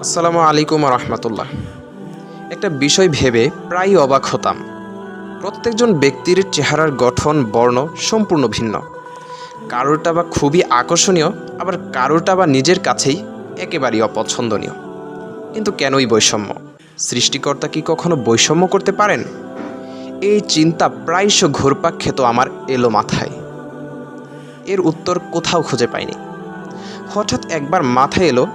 আসসালামু আলাইকুম রহমতুল্লাহ। একটা বিষয় ভেবে প্রায় অবাক হতাম। প্রত্যেকজন ব্যক্তির চেহারার গঠন বর্ণ সম্পূর্ণ ভিন্ন। কারোরটা বা খুবই আকর্ষণীয়, আবার কারোরটা বা নিজের কাছেই একেবারেই অপছন্দনীয়। কিন্তু কেনই বৈষম্য? সৃষ্টিকর্তা কি কখনো বৈষম্য করতে পারেন? এই চিন্তা প্রায়শ ঘুরপাক খেত আমার এলো মাথায়। এর উত্তর কোথাও খুঁজে পাইনি। হঠাৎ একবার মাথায় এলো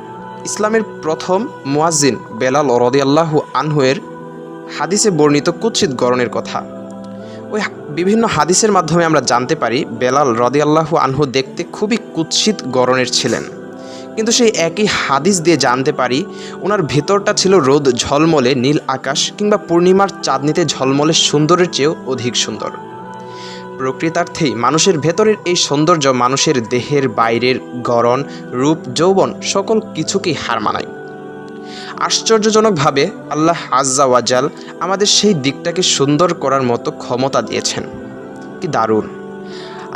ইসলামের প্রথম মুয়াজ্জিন বেলাল রাদিয়াল্লাহু আনহু-এর হাদিসে বর্ণিত কুৎসিত গড়নের কথা। ওই বিভিন্ন হাদিসের মাধ্যমে আমরা জানতে পারি বেলাল রাদিয়াল্লাহু আনহু দেখতে খুবই কুৎসিত গড়নের ছিলেন, কিন্তু সেই একই হাদিস দিয়ে জানতে পারি ওনার ভেতরটা ছিল রোদ ঝলমলে নীল আকাশ কিংবা পূর্ণিমার চাঁদনিতে ঝলমলে সুন্দরের চেয়েও অধিক সুন্দর। প্রকৃতার্থেই মানুষের ভেতরের এই সৌন্দর্য মানুষের দেহের বাইরের গড়ন, রূপ, যৌবন সকল কিছুকেই হার মানায়। আশ্চর্যজনকভাবে আল্লাহ আজ্জা ওয়াজাল আমাদের সেই দিকটাকে সুন্দর করার মতো ক্ষমতা দিয়েছেন। কি দারুণ!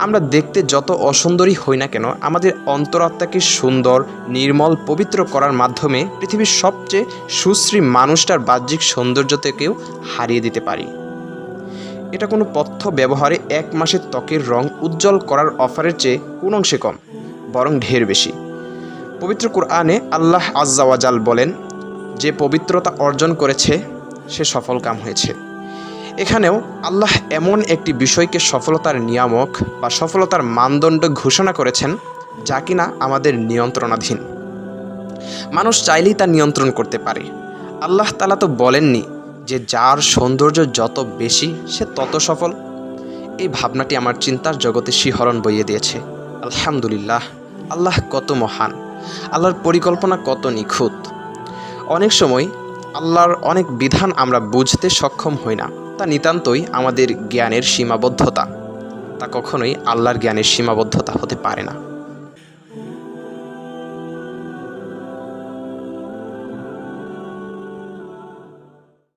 আমরা দেখতে যত অসুন্দরই হই না কেন, আমাদের অন্তরাত্মাকে সুন্দর, নির্মল, পবিত্র করার মাধ্যমে পৃথিবীর সবচেয়ে সুশ্রী মানুষটার বাহ্যিক সৌন্দর্য থেকেও হারিয়ে দিতে পারি। এটা কোনো পথ্য ব্যবহারে 1 মাসের ত্বকের রং উজ্জ্বল করার অফারের চেয়ে কোন অংশে কম, বরং ঢের বেশি। পবিত্র কুরআনে আল্লাহ আজ্জা ওয়াজাল বলেন, যে পবিত্রতা অর্জন করেছে সে সফল কাম হয়েছে। এখানেও আল্লাহ এমন একটি বিষয়কে সফলতার নিয়ামক বা সফলতার মানদণ্ড ঘোষণা করেছেন যা কিনা আমাদের নিয়ন্ত্রণাধীন। মানুষ চাইলেই তা নিয়ন্ত্রণ করতে পারে। আল্লাহ তাআলা তো বলেননি যে যার সৌন্দর্য যত বেশি সে তত সফল। এই ভাবনাটি আমার চিন্তার জগতে শিহরণ বইয়ে দিয়েছে। আলহামদুলিল্লাহ, আল্লাহ কত মহান, আল্লাহর পরিকল্পনা কত নিখুঁত। অনেক সময় আল্লাহর অনেক বিধান আমরা বুঝতে সক্ষম হই না, তা নিতান্তই আমাদের জ্ঞানের সীমাবদ্ধতা। তা কখনোই আল্লাহর জ্ঞানের সীমাবদ্ধতা হতে পারে না।